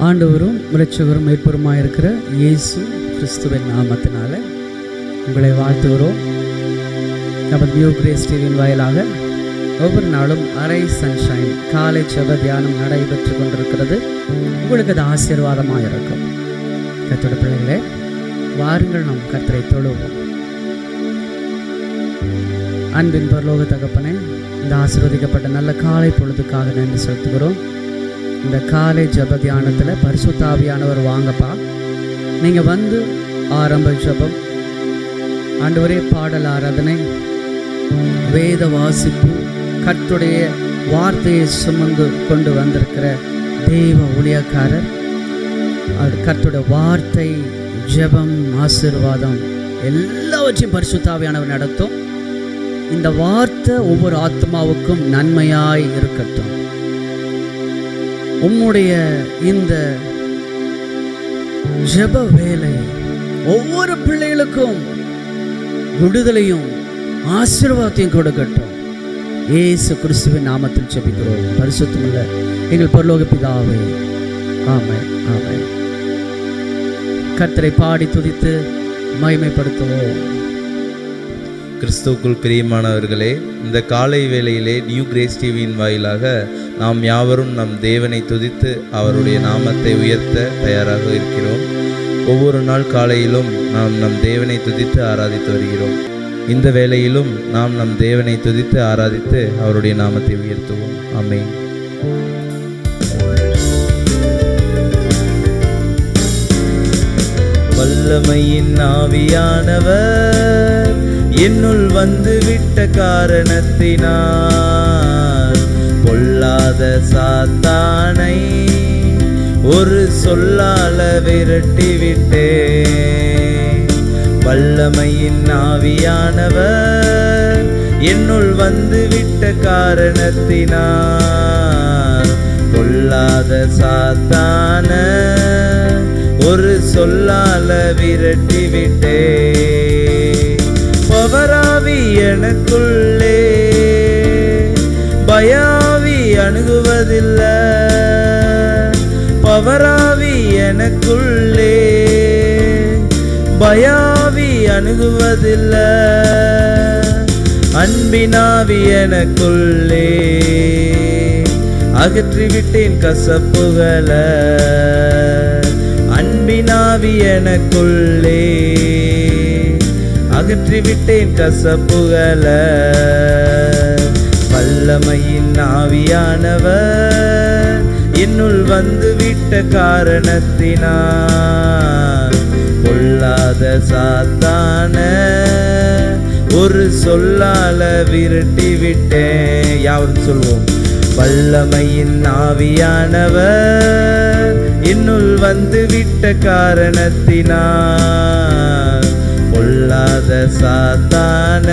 ஆண்டவரும் இரட்சகரும் மீட்பருமாயிருக்கிற இயேசு கிறிஸ்துவின் நாமத்தினால உங்களை வாழ்த்துகிறோம். நமது நியூ கிரேஸ் டிவியின் வாயிலாக ஒவ்வொரு நாளும் அரை சன்ஷைன் காலை ஜெப தியானம் நடைபெற்று கொண்டிருக்கிறது. உங்களுக்கு அது ஆசீர்வாதமாக இருக்கும். கர்த்தருடைய பிள்ளைகளே, வாருங்கள் நாம் கர்த்தரை தொழுவோம். அன்பின் பரலோக தகப்பனே, இந்த ஆசீர்வதிக்கப்பட்ட நல்ல காலை பொழுதுக்காக நன்றி செலுத்துகிறோம். இந்த காலை ஜெப தியானத்தில் பரிசுத்த ஆவியானவர் வாங்கப்பா. நீங்கள் வந்து ஆரம்ப ஜெபம், ஆண்டவரே பாடல் ஆராதனை, வேத வாசிப்பு, கர்த்தருடைய வார்த்தையை சுமந்து கொண்டு வந்திருக்கிற தெய்வ ஊழியக்காரர், கர்த்தருடைய வார்த்தை, ஜெபம், ஆசீர்வாதம் எல்லாவற்றையும் பரிசுத்த ஆவியானவர் நடத்தும். இந்த வார்த்தை ஒவ்வொரு ஆத்மாவுக்கும் நன்மையாய் இருக்கட்டும். உம்முடைய இந்த ஜெப வேலை ஒவ்வொரு பிள்ளைகளுக்கும் விடுதலையும் ஆசீர்வாதத்தையும் கொடுக்கட்டும். இயேசு கிறிஸ்துவின் நாமத்தில் ஜெபிக்கிறோம் பரிசுத்தமுள்ள எங்கள் பரலோக பிதாவே, ஆமென், ஆமென். கர்த்தரை பாடி துதித்து மகிமைப்படுத்துவோம். கிறிஸ்துவுக்குள் பிரியமானவர்களே, இந்த காலை வேளையிலே நியூ கிரேஸ் டிவியின் வாயிலாக நாம் யாவரும் நம் தேவனை துதித்து அவருடைய நாமத்தை உயர்த்த தயாராக இருக்கிறோம். ஒவ்வொரு நாள் காலையிலும் நாம் நம் தேவனை துதித்து ஆராதித்து வருகிறோம். இந்த வேளையிலும் நாம் நம் தேவனை துதித்து ஆராதித்து அவருடைய நாமத்தை உயர்த்துவோம். ஆமென். வல்லமையின் ஆவியானவர் என்னுள் வந்து விட்ட காரணத்தினால் பொல்லாத சாத்தானை ஒரு சொல்லால விரட்டி விட்டேன். வல்லமையின் ஆவியானவர் என்னுள் வந்து விட்ட காரணத்தினால் பொல்லாத சாத்தான ஒரு சொல்லால விரட்டி விட்டேன். பவராவி எனக்குள்ளே பயாவி அணுகுவதில்லை. பவராவி எனக்குள்ளே பயாவி அணுகுவதில்லை. அன்பினாவி எனக்குள்ளே அகற்றிவிட்டேன் கசப்புகளை. அன்பினாவி எனக்குள்ளே அகற்றிவிட்டேன் கசப்புகளை. வல்லமையின் ஆவியானவர் என்னுள் வந்து விட்ட காரணத்தினால் பொல்லாத சாத்தான ஒரு சொல்லால விரட்டி விட்டேன். யாவரும் சொல்வோம். வல்லமையின் ஆவியானவர் என்னுள் வந்து விட்ட காரணத்தினால் பொல்லாத சாத்தான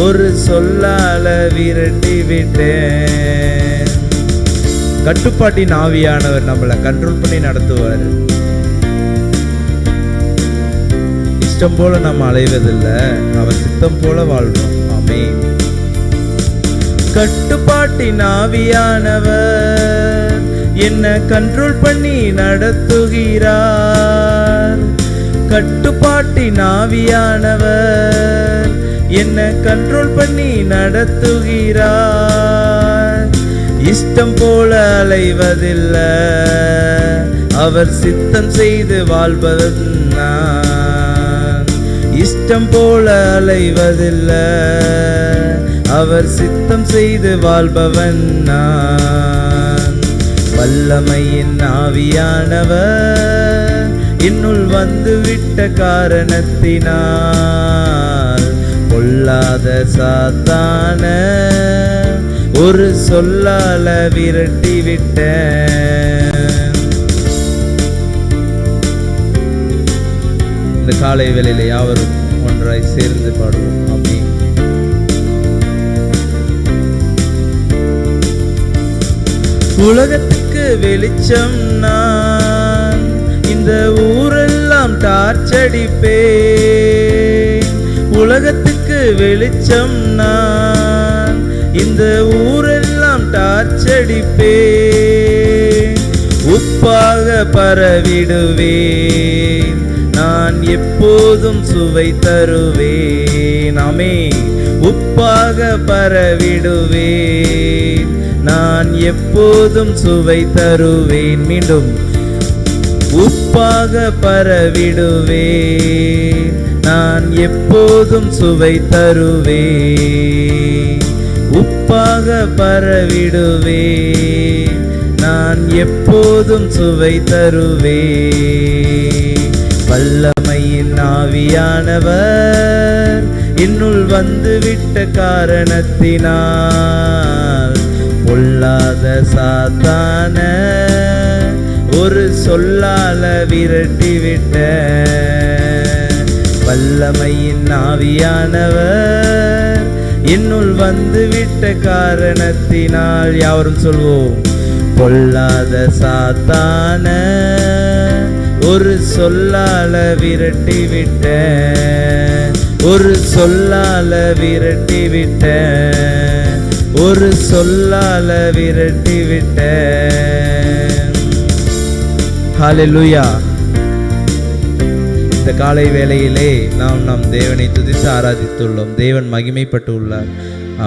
ஒரு சொல்லால விரட்டி விட்டேன். கட்டுப்பாட்டின் ஆவியானவர் நம்மளை கண்ட்ரோல் பண்ணி நடத்துவார். இஷ்டம் போல நம்ம அலைவதில்லை, அவர் சித்தம் போல வாழ்றோம். ஆமென். கட்டுப்பாட்டின் ஆவியானவர் என்ன கண்ட்ரோல் பண்ணி நடத்துகிறார். கட்டுப்பாட்டின் ஆவியானவர் என்ன கண்ட்ரோல் பண்ணி நடத்துகிறார். இஷ்டம் போல அலைவதில்லை, அவர் சித்தம் செய்து வாழ்பவன் நான். இஷ்டம் போல அலைவதில்லை, அவர் சித்தம் செய்து வாழ்பவன் நான். வல்லமையின் ஆவியானவர் என்னுள் வந்து விட்ட காரணத்தினால் பொல்லாத சாத்தான ஒரு சொல்லால விரட்டி விட்டேன். இந்த காலை வேளையில யாவரும் ஒன்றாய் சேர்ந்து பாடுவோம். ஆமென். உலகத்துக்கு வெளிச்சம் நான், இந்த ஊரெல்லாம் டார்ச்சடிப்பேன். உலகத்துக்கு வெளிச்சம் நான், இந்த ஊரெல்லாம் டார்ச்சடிப்பேன். உப்பாக பரவிடுவேன், நான் எப்போதும் சுவை தருவேன். ஆமென். உப்பாக பரவிடுவேன், நான் எப்போதும் சுவை தருவேன். மீண்டும் உப்பாக பரவிடுவேன், நான் எப்போதும் சுவை தருவேன். உப்பாக பரவிடுவேன், நான் எப்போதும் சுவை தருவேன். வல்லமையின் ஆவியானவர் என்னுள் வந்துவிட்ட காரணத்தினால் பொல்லாத சாத்தான ஒரு சொல்லால விரட்டிவிட்ட. வல்லமையின் ஆவியானவர் என்னுள் வந்துவிட்ட காரணத்தினால், யாவரும் சொல்வோம், பொல்லாத சாத்தான ஒரு சொல்லால விரட்டிவிட்ட, ஒரு சொல்லால விரட்டிவிட்ட, ஒரு சொல்லால விரட்டிவிட்ட. ஹல்லேலூயா. இந்த காலை வேளையிலே நாம் நம் தேவனை துதித்து ஆராதித்துள்ளோம். தேவன் மகிமைப்பட்டு உள்ளார்.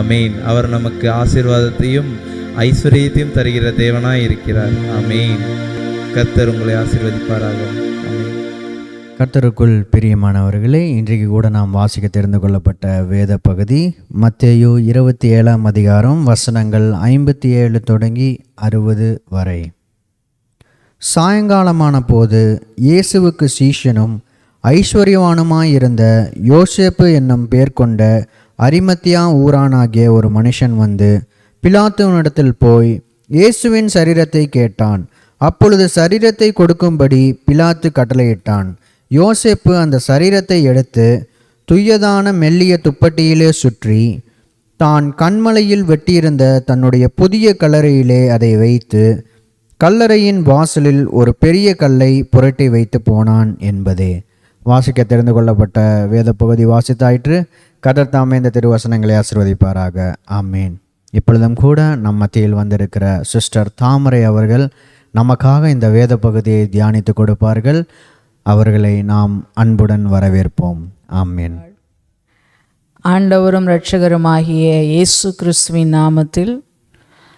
ஆமீன். அவர் நமக்கு ஆசீர்வாதத்தையும் ஐஸ்வர்யத்தையும் தருகிற தேவனாய் இருக்கிறார். ஆமீன். கர்த்தர் உங்களை ஆசீர்வதிப்பாராக. ஆமீன். கர்த்தருக்குள் பிரியமானவர்களே, இன்றைக்கு கூட நாம் வாசிக்க தெரிந்து கொள்ளப்பட்ட வேத பகுதி மத்தேயு 27ஆம் அதிகாரம் வசனங்கள் 57 தொடங்கி 60 வரை. சாயங்காலமான போது இயேசுவுக்கு சீஷனும் ஐஸ்வர்யவானுமாயிருந்த யோசேப்பு என்னும் பேர் கொண்ட அரிமத்தியா ஊரானாகிய ஒரு மனுஷன் வந்து பிலாத்துவினிடத்தில் போய் இயேசுவின் சரீரத்தை கேட்டான். அப்பொழுது சரீரத்தை கொடுக்கும்படி பிலாத்து கட்டளையிட்டான். யோசேப்பு அந்த சரீரத்தை எடுத்து துய்யதான மெல்லிய துப்பட்டியிலே சுற்றி தான் கண்மலையில் வெட்டியிருந்த தன்னுடைய புதிய கல்லறையிலே அதை வைத்து கல்லறையின் வாசலில் ஒரு பெரிய கல்லை புரட்டி வைத்து போனான் என்பதே. வாசிக்க தெரிந்து கொள்ளப்பட்ட வேத பகுதி வாசித்தாயிற்று. கர்த்தர் தாமே இந்த திருவசனங்களை ஆசீர்வதிப்பாராக. ஆமேன். இப்பொழுதும் கூட நம் மத்தியில் வந்திருக்கிற சிஸ்டர் தாமரை அவர்கள் நமக்காக இந்த வேத பகுதியை தியானித்து கொடுப்பார்கள். அவர்களை நாம் அன்புடன் வரவேற்போம். ஆமேன். ஆண்டவரும் இரட்சகருமாகிய இயேசு கிறிஸ்துவின் நாமத்தில்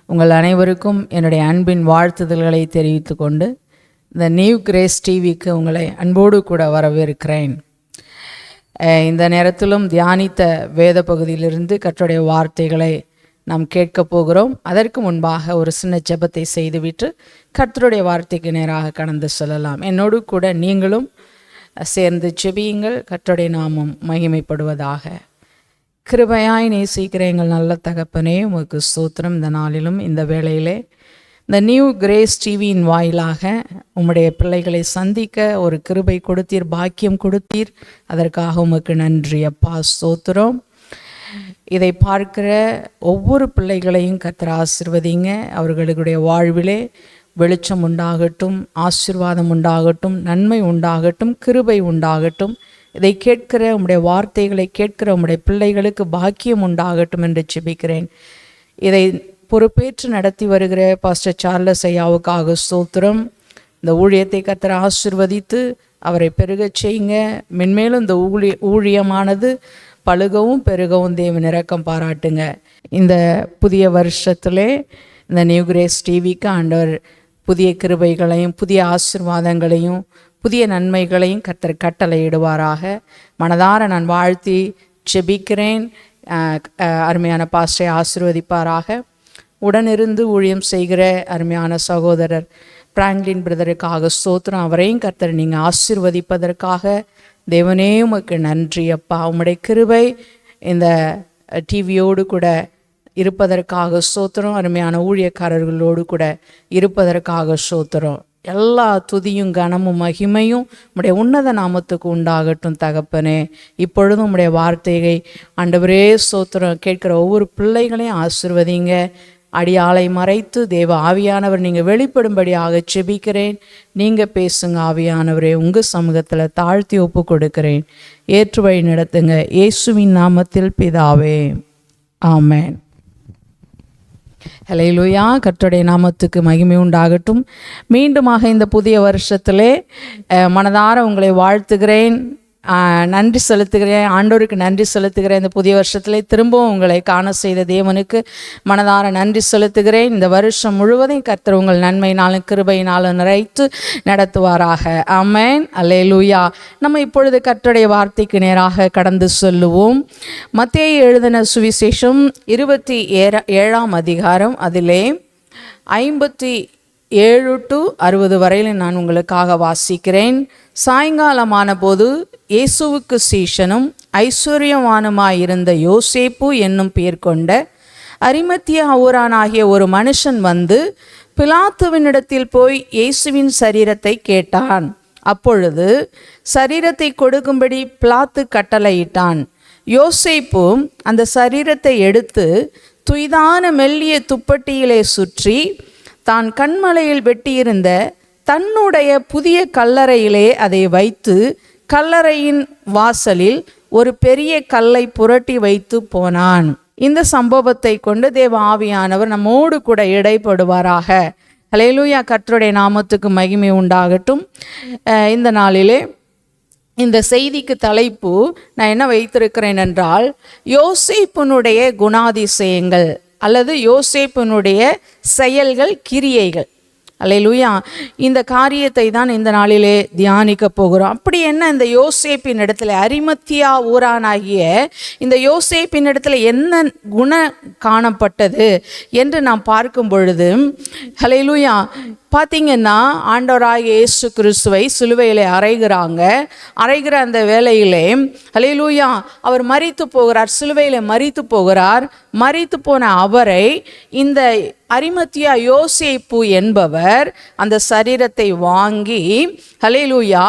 உங்கள் அனைவருக்கும் என்னுடைய அன்பின் வாழ்த்துதல்களை தெரிவித்து கொண்டு இந்த நியூ கிரேஸ் டிவிக்கு உங்களை அன்போடு கூட வரவேற்கிறேன். இந்த நேரத்திலும் தியானித்த வேத பகுதியிலிருந்து கர்த்தருடைய வார்த்தைகளை நாம் கேட்கப் போகிறோம். அதற்கு முன்பாக ஒரு சின்ன ஜெபத்தை செய்துவிட்டு கர்த்தருடைய வார்த்தைக்கு நேராக கடந்து செல்லலாம். என்னோடு கூட நீங்களும் சேர்ந்து ஜெபியுங்கள். கர்த்தருடைய நாமம் மகிமைப்படுவதாக. கிருபையாய் நேசிக்கிற எங்கள் நல்ல தகப்பனே, உமக்கு ஸ்தோத்திரம். இந்த நாளிலும் இந்த வேளையிலே இந்த நியூ கிரேஸ் டிவியின் வாயிலாக உம்முடைய பிள்ளைகளை சந்திக்க ஒரு கிருபை கொடுத்தீர், பாக்கியம் கொடுத்தீர். அதற்காக உமக்கு நன்றி அப்பா, ஸ்தோத்திரம். இதை பார்க்கிற ஒவ்வொரு பிள்ளைகளையும் கர்த்தர் ஆசீர்வதிங்க. அவர்களுடைய வாழ்விலே வெளிச்சம் உண்டாகட்டும், ஆசீர்வாதம் உண்டாகட்டும், நன்மை உண்டாகட்டும், கிருபை உண்டாகட்டும். இதை கேட்கிற உம்முடைய வார்த்தைகளை கேட்கிற உம்முடைய பிள்ளைகளுக்கு பாக்கியம் உண்டாகட்டும் என்று ஜெபிக்கிறேன். இதை பொறுப்பேற்று நடத்தி வருகிற பாஸ்டர் சார்லஸ் ஐயாவுக்காக ஸ்தோத்திரம். இந்த ஊழியத்தை கர்த்தர் ஆசீர்வதித்து அவரை பெருகச் செய்யுங்க. மென்மேலும் இந்த ஊழியமானது பழுகவும் பெருகவும் தேவன் இரக்கம் பாராட்டுங்க. இந்த புதிய வருஷத்திலே இந்த நியூ கிரேஸ் டிவிக்கு ஆண்டவர் புதிய கிருபைகளையும் புதிய ஆசீர்வாதங்களையும் புதிய நன்மைகளையும் கர்த்தர் கட்டளையிடுவாராக. மனதார நான் வாழ்த்தி ஜெபிக்கிறேன். அருமையான பாஸ்டரை ஆசீர்வதிப்பாராக. உடனிருந்து ஊழியம் செய்கிற அருமையான சகோதரர் பிராங்க்லின் பிரதருக்காக ஸ்தோத்திரம். அவரையும் கர்த்தர் நீங்கள் ஆசீர்வதிப்பதற்காக தேவனே உமக்கு நன்றி அப்பா. உம்முடைய கிருபை இந்த டிவியோடு கூட இருப்பதற்காக ஸ்தோத்திரம். அருமையான ஊழியக்காரர்களோடு கூட இருப்பதற்காக ஸ்தோத்திரம். எல்லா துதியும் கனமும் மகிமையும் உம்முடைய உன்னத நாமத்துக்கு உண்டாகட்டும் தகப்பனே. இப்பொழுதும் உம்முடைய வார்த்தையை ஆண்டவரே ஸ்தோத்திரம் கேட்கிற ஒவ்வொரு பிள்ளைகளையும் ஆசீர்வதிங்க. அடியாளை மறைத்து தேவ ஆவியானவர் நீங்கள் வெளிப்படும்படியாக ஜெபிக்கிறேன். நீங்கள் பேசுங்க ஆவியானவரே. உங்கள் சமூகத்தில் தாழ்த்தி ஒப்பு கொடுக்கிறேன். ஏற்று வழி நடத்துங்க. இயேசுவின் நாமத்தில் பிதாவே, ஆமென். ஹல்லேலூயா. கர்த்தருடைய நாமத்துக்கு மகிமை உண்டாகட்டும். மீண்டுமாக இந்த புதிய வருஷத்திலே மனதார உங்களை வாழ்த்துகிறேன், நன்றி செலுத்துகிறேன். ஆண்டவருக்கு நன்றி செலுத்துகிறேன். இந்த புதிய வருஷத்திலே திரும்பவும் உங்களை காண செய்த தேவனுக்கு மனதார நன்றி செலுத்துகிறேன். இந்த வருஷம் முழுவதும் கர்த்தர் உங்கள் நன்மையினாலும் கிருபையினாலும் நிறைத்து நடத்துவாராக. ஆமென். அல்லேலூயா. நம்ம இப்பொழுது கர்த்தருடைய வார்த்தைக்கு நேராக கடந்து செல்லுவோம். மத்தேயு எழுதின சுவிசேஷம் 27ஆம் அதிகாரம், அதிலே 57 to 60 வரையில் நான் உங்களுக்காக வாசிக்கிறேன். சாயங்காலமான போது இயேசுவுக்கு சீஷனும் ஐஸ்வர்யவானுமாயிருந்த யோசேப்பு என்னும் பெயர் கொண்ட அரிமத்தியா ஊரானாகிய ஒரு மனுஷன் வந்து பிலாத்துவினிடத்தில் போய் இயேசுவின் சரீரத்தை கேட்டான். அப்பொழுது சரீரத்தை கொடுக்கும்படி பிலாத்து கட்டளையிட்டான். யோசேப்பு அந்த சரீரத்தை எடுத்து துய்தான மெல்லிய துப்பட்டியிலே சுற்றி தான் கண்மலையில் வெட்டியிருந்த தன்னுடைய புதிய கல்லறையிலே அதை வைத்து கல்லறையின் வாசலில் ஒரு பெரிய கல்லை புரட்டி வைத்து போனான். இந்த சம்பவத்தை கொண்டு தேவ ஆவியானவர் நம்மோடு கூட இடைப்படுவாராக. ஹல்லேலூயா. கர்த்தருடைய நாமத்துக்கு மகிமை உண்டாகட்டும். இந்த நாளிலே இந்த செய்திக்கு தலைப்பு நான் என்ன வைத்திருக்கிறேன் என்றால், யோசேப்பினுடைய குணாதிசயங்கள் அல்லது யோசேப்பினுடைய செயல்கள், கிரியைகள். அல்லேலூயா. இந்த காரியத்தை தான் இந்த நாளிலே தியானிக்க போகிறோம். அப்படி என்ன இந்த யோசேப்பின் இடத்துல, அரிமத்தியா ஊரானாகிய இந்த யோசேப்பின் இடத்துல என்ன குணம் காணப்பட்டது என்று நாம் பார்க்கும் பொழுது, அல்லேலூயா, பார்த்தீங்கன்னா ஆண்டவராகிய இயேசு கிறிஸ்துவை சிலுவையிலே அறைகிற அந்த வேளையிலே, அல்லேலூயா, அவர் மரித்து போகிறார், சிலுவையிலே மரித்து போகிறார். மரித்து போன அவரை இந்த அரிமத்தியா யோசேப்பு என்பவர் அந்த சரீரத்தை வாங்கி, அல்லேலூயா,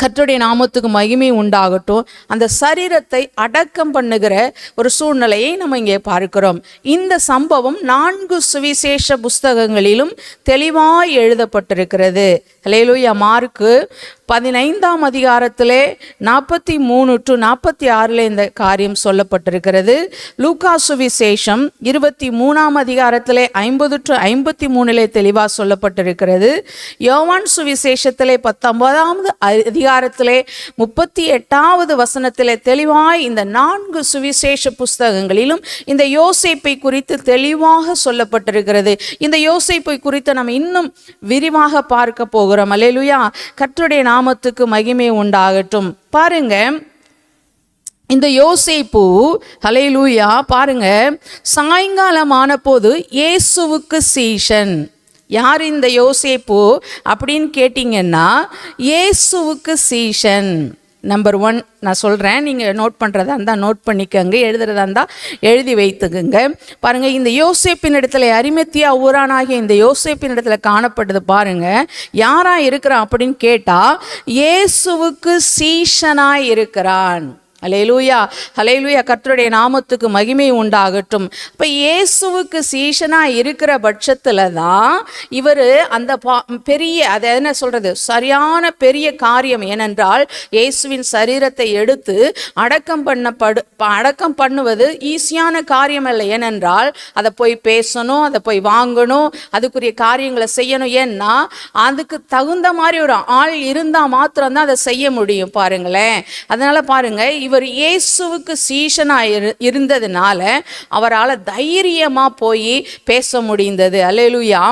கர்த்தருடைய நாமத்துக்கு மகிமை உண்டாகட்டும், அந்த சரீரத்தை அடக்கம் பண்ணுகிற ஒரு சூழ்நிலையை நம்ம இங்கே பார்க்கிறோம். இந்த சம்பவம் 4 சுவிசேஷ புஸ்தகங்களிலும் தெளிவாய் எழுதப்பட்டிருக்கிறது. அல்லேலூயா. மார்க்கு 15ஆம் அதிகாரத்திலே 43 to 46 இந்த காரியம் சொல்லப்பட்டிருக்கிறது. லூக்கா சுவிசேஷம் 23ஆம் அதிகாரத்திலே 50 to 53 தெளிவாக சொல்லப்பட்டிருக்கிறது. யோவான் சுவிசேஷத்திலே 19ஆம் அதிகாரத்திலே 38வது வசனத்திலே தெளிவாய் இந்த 4 சுவிசேஷ புஸ்தகங்களிலும் இந்த யோசேப்பை குறித்து தெளிவாக சொல்லப்பட்டிருக்கிறது. இந்த யோசேப்பை குறித்து நம்ம இன்னும் விரிவாக பார்க்க போகிறோம். அல்லேலூயா. கர்த்தருடைய நாமத்துக்கு மகிமை உண்டாகட்டும். பாருங்க, இந்த யோசேப்பு, ஹல்லேலூயா, பாருங்க, சாயங்காலமான போது இயேசுவுக்கு சீஷன். யார் இந்த யோசேப்பு அப்படின்னு கேட்டிங்கன்னா, இயேசுவுக்கு சீஷன். நம்பர் 1 நான் சொல்கிறேன், நீங்கள் நோட் பண்ணுறதா இருந்தால் நோட் பண்ணிக்கோங்க, எழுதுறதா இருந்தால் எழுதி வைத்துக்குங்க. பாருங்கள், இந்த யோசேப்பின் இடத்துல, அரிமத்தியா ஊரானாகிய இந்த யோசேப்பின் இடத்துல காணப்பட்டது. பாருங்கள், யாராக இருக்கிறான் அப்படின்னு கேட்டால், இயேசுவுக்கு சீஷனாய் இருக்கிறான். ஹல்லேலூயா. ஹல்லேலூயா. கர்த்தருடைய நாமத்துக்கு மகிமை உண்டாகட்டும். இப்போ இயேசுவுக்கு சீஷனாக இருக்கிற பட்சத்தில் தான் இவர் அந்த பெரிய, அதை என்ன சொல்கிறது, சரியான பெரிய காரியம். ஏனென்றால் இயேசுவின் சரீரத்தை எடுத்து அடக்கம் பண்ணுவது ஈஸியான காரியம் இல்லை. ஏனென்றால் அதை போய் பேசணும், அதை போய் வாங்கணும், அதுக்குரிய காரியங்களை செய்யணும். ஏன்னா அதுக்கு தகுந்த மாதிரி ஒரு ஆள் இருந்தால் மாத்திரம்தான் அதை செய்ய முடியும். பாருங்களேன். அதனால் பாருங்கள், இவர் இயேசுவுக்கு சீஷனாக இருந்ததுனால அவரால் தைரியமாக போய் பேச முடிந்தது. அல்லேலூயா.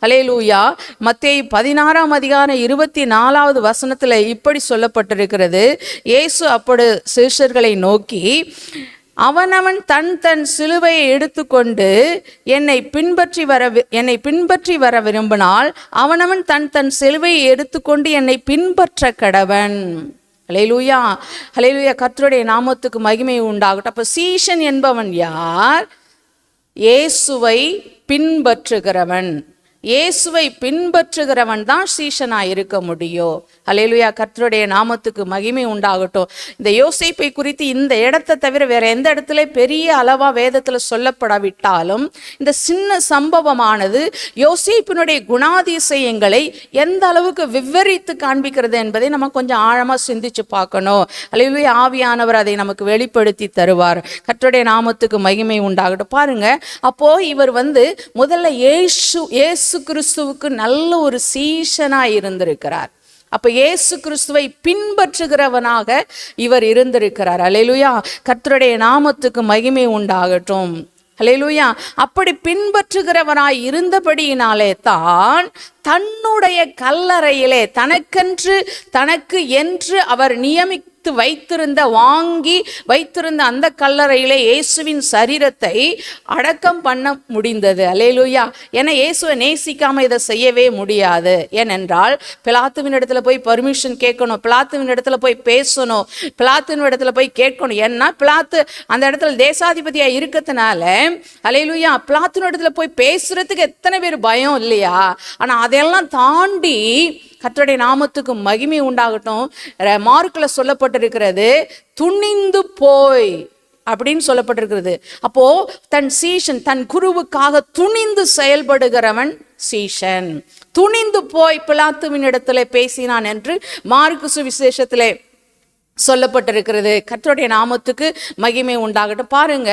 அல்லேலூயா. மத்தேயு 16ஆம் அதிகாரம் 24வது வசனத்தில் இப்படி சொல்லப்பட்டிருக்கிறது. இயேசு அப்படி சீஷர்களை நோக்கி, அவனவன் தன் சிலுவையை எடுத்துக்கொண்டு என்னை பின்பற்றி வர விரும்பினால் அவனவன் தன் சிலுவையை எடுத்துக்கொண்டு என்னை பின்பற்ற கடவன். ஹல்லேலூயா. ஹல்லேலூயா. கர்த்தருடைய நாமத்துக்கு மகிமை உண்டாகட்டும். அப்போ சீஷன் என்பவன் யார்? இயேசுவை பின்பற்றுகிறவன். இயேசுவை பின்பற்றுகிறவன் தான் சீஷனாக இருக்க முடியும். அல்லேலூயா. கர்த்தருடைய நாமத்துக்கு மகிமை உண்டாகட்டும். இந்த யோசேப்பை குறித்து இந்த இடத்தை தவிர வேற எந்த இடத்துல பெரிய அளவா வேதத்தில் சொல்லப்படாவிட்டாலும் இந்த சின்ன சம்பவமானது யோசேப்பினுடைய குணாதிசயங்களை எந்த அளவுக்கு விவரித்து காண்பிக்கிறது என்பதை நம்ம கொஞ்சம் ஆழமாக சிந்திச்சு பார்க்கணும். அல்லேலூயா. ஆவியானவர் அதை நமக்கு வெளிப்படுத்தி தருவார். கர்த்தருடைய நாமத்துக்கு மகிமை உண்டாகட்டும். பாருங்க, அப்போ இவர் முதல்ல இயேசு கிறிஸ்துவுக்கு நல்ல ஒரு சீஷனாய் இருந்திருக்கிறார். அப்ப இயேசு கிறிஸ்துவை பின்பற்றுகிறவனாக இவர் இருந்திருக்கிறார். அல்லேலூயா. கர்த்தருடைய நாமத்துக்கு மகிமை உண்டாகட்டும். அல்லேலூயா. அப்படி பின்பற்றுகிறவனாய் இருந்தபடியினாலே தான் தன்னுடைய கல்லறையிலே தனக்கு என்று அவர் வாங்கி வைத்திருந்த அந்த கல்லறையிலே இயேசுவின் சரீரத்தை அடக்கம் பண்ண முடிந்தது. அல்லேலூயா. ஏன்னா இயேசுவை நேசிக்காம இதை செய்யவே முடியாது. ஏனென்றால் பிலாத்துவின் இடத்துல போய் பர்மிஷன் கேட்கணும், பிலாத்துவின் இடத்துல போய் பேசணும், பிலாத்துவின் இடத்துல போய் கேட்கணும். ஏன்னா பிலாத்து அந்த இடத்துல தேசாதிபதியா இருக்கிறதுனால அல்லேலூயா பிலாத்துவின் இடத்துல போய் பேசுறதுக்கு எத்தனை பேர் பயம் இல்லையா? ஆனா அதெல்லாம் தாண்டி கர்த்தருடைய நாமத்துக்கு மகிமை உண்டாகட்டும். மார்க்ல சொல்லப்பட்டிருக்கிறது துணிந்து போய் அப்படின்னு சொல்லப்பட்டிருக்கிறது. அப்போ தன் சீஷன், தன் குருவுக்காக துணிந்து செயல்படுகிறவன் சீஷன். துணிந்து போய் பிலாத்துவின் இடத்துல பேசினான் என்று மார்க்கு சுவிசேஷத்திலே சொல்லப்பட்டிருக்கிறது. கர்த்தருடைய நாமத்துக்கு மகிமை உண்டாகட்டும். பாருங்க,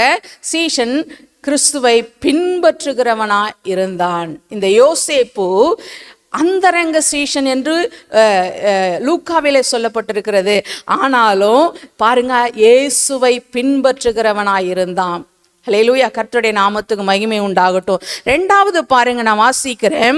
சீஷன் கிறிஸ்துவை பின்பற்றுகிறவனாய் இருந்தான். இந்த யோசேப்பு அந்தரங்க சீஷன் என்று லூக்காவிலே சொல்லப்பட்டிருக்கிறது. ஆனாலும் பாருங்க, இயேசுவை பின்பற்றுகிறவனாய் இருந்தான். அல்லேலூயா. கர்த்தருடைய நாமத்துக்கு மகிமை உண்டாகட்டும். ரெண்டாவது பாருங்க, நான் வாசிக்கிறேன்.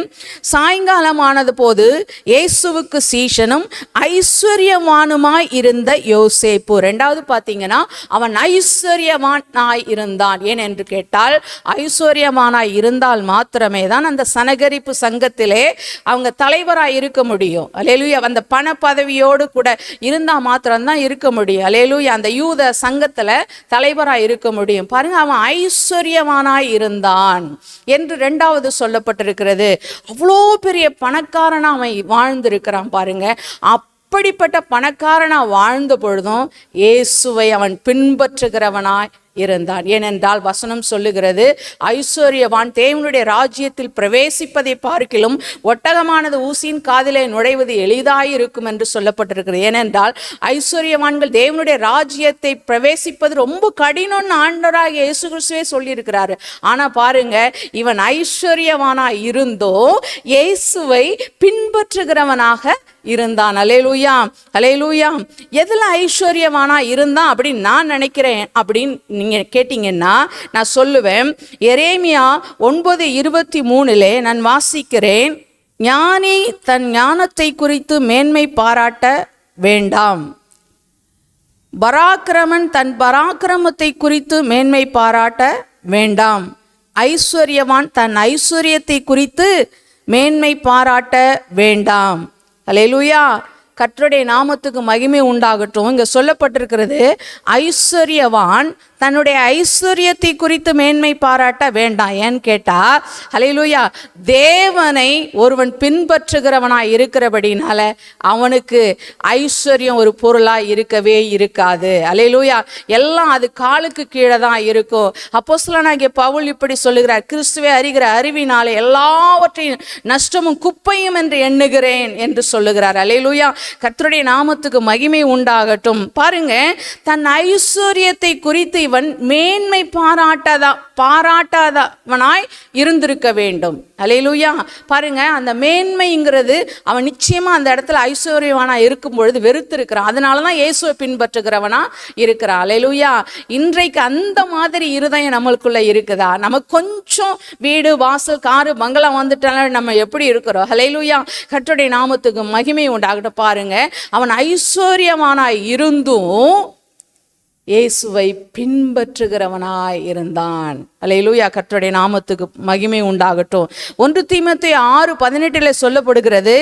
சாயங்காலமானது போது இயேசுவுக்கு சீஷனும் ஐஸ்வர்யவானுமாய் இருந்த யோசேப்பு. ரெண்டாவது பார்த்தீங்கன்னா அவன் ஐஸ்வர்யவானாய் இருந்தான். ஏன் என்று கேட்டால் ஐஸ்வர்யவானாய் இருந்தால் மாத்திரமே தான் அந்த சனகரிப்பு சங்கத்திலே அவங்க தலைவராய் இருக்க முடியும். அல்லேலூயா. அந்த பண பதவியோடு கூட இருந்தால் மாத்திரம்தான் இருக்க முடியும். அல்லேலூயா. அந்த யூத சங்கத்தில் தலைவராய் இருக்க முடியும். பாருங்க, அவன் ஐஸ்வர்யவானாய் இருந்தான் என்று இரண்டாவது சொல்லப்பட்டிருக்கிறது. அவ்வளோ பெரிய பணக்காரனா அவன் வாழ்ந்திருக்கிறான். பாருங்க, அப்படிப்பட்ட பணக்காரனா வாழ்ந்த பொழுதும் இயேசுவை அவன் பின்பற்றுகிறவனாய் இருந்தான். ஏனென்றால் வசனம் சொல்லுகிறது, ஐஸ்வர்யவான் தேவனுடைய ராஜ்யத்தில் பிரவேசிப்பதை பார்க்கிலும் ஒட்டகமானது ஊசியின் காதிலே நுழைவது எளிதாயிருக்கும் என்று சொல்லப்பட்டிருக்கிறது. ஏனென்றால் ஐஸ்வர்யவான்கள் தேவனுடைய ராஜ்யத்தை பிரவேசிப்பது ரொம்ப கடினம்னு ஆண்டவராக இயேசு கிறிஸ்துவே சொல்லியிருக்கிறாரு. ஆனா பாருங்க, இவன் ஐஸ்வர்யவானா இருந்தோ இயேசுவை பின்பற்றுகிறவனாக இருந்தான். அல்லேலூயா. அல்லேலூயா. எதுல ஐஸ்வர்யவானா இருந்தான் அப்படின்னு நான் நினைக்கிறேன் அப்படின்னு நீங்க கேட்டீங்கன்னா நான் சொல்லுவேன், எரேமியா 9:23 நான் வாசிக்கிறேன். ஞானி தன் ஞானத்தை குறித்து மேன்மை பாராட்ட வேண்டாம், பராக்கிரமன் தன் பராக்கிரமத்தை குறித்து மேன்மை பாராட்ட வேண்டாம், ஐஸ்வர்யவான் தன் ஐஸ்வர்யத்தை குறித்து மேன்மை பாராட்ட வேண்டாம். அல்லேலூயா. கர்த்தருடைய நாமத்துக்கு மகிமை உண்டாகட்டும். இங்க சொல்லப்பட்டிருக்கிறது, ஐஸ்வர்யவான் தன்னுடைய ஐஸ்வர்யத்தை குறித்து மேன்மை பாராட்ட வேண்டாம். ஏன்னு கேட்டா, அல்லேலூயா, தேவனை ஒருவன் பின்பற்றுகிறவனாய் இருக்கிறபடினால அவனுக்கு ஐஸ்வர்யம் ஒரு பொருளாய் இருக்கவே இருக்காது. அல்லேலூயா. எல்லாம் அது காலுக்கு கீழே தான் இருக்கும். அப்போஸ்தலனாகிய பவுல் இப்படி சொல்லுகிறார், கிறிஸ்துவை அறிகிற அறிவினாலே எல்லாவற்றையும் நஷ்டமும் குப்பையும் என்று எண்ணுகிறேன் என்று சொல்லுகிறார். அல்லேலூயா. கர்த்தருடைய நாமத்துக்கு மகிமை உண்டாகட்டும். பாருங்க, தன் ஐஸ்வர்யத்தை குறித்து இவன் மேன்மை பாராட்டாதவனாய் இருந்திருக்க வேண்டும். அல்லேலூயா. பாருங்க, அந்த மேன்மைங்கிறது அவன் நிச்சயமா அந்த இடத்துல ஐஸ்வர்யவானா இருக்கும் பொழுது வெறுத்திருக்கிறான். அதனாலதான் இயேசுவை பின்பற்றுகிறவனா இருக்கிறான். அல்லேலூயா. இன்றைக்கு அந்த மாதிரி இருதயம் நம்மளுக்குள்ள இருக்குதா? நம்ம கொஞ்சம் வீடு வாசல் காரு பங்களா வந்துட்டாலும் நம்ம எப்படி இருக்கிறோம்? அல்லேலூயா. கர்த்தருடைய நாமத்துக்கு மகிமை உண்டாகட்டும். பாருங்க, அவன் ஐஸ்வர்யவானாய் இருந்தும் இயேசுவை பின்பற்றுகிறவனாய் இருந்தான். அல்லேலூயா, கர்த்தருடைய நாமத்துக்கு மகிமை உண்டாகட்டும். 1 தீமோத்தேயு 6:18 சொல்லப்படுகிறது,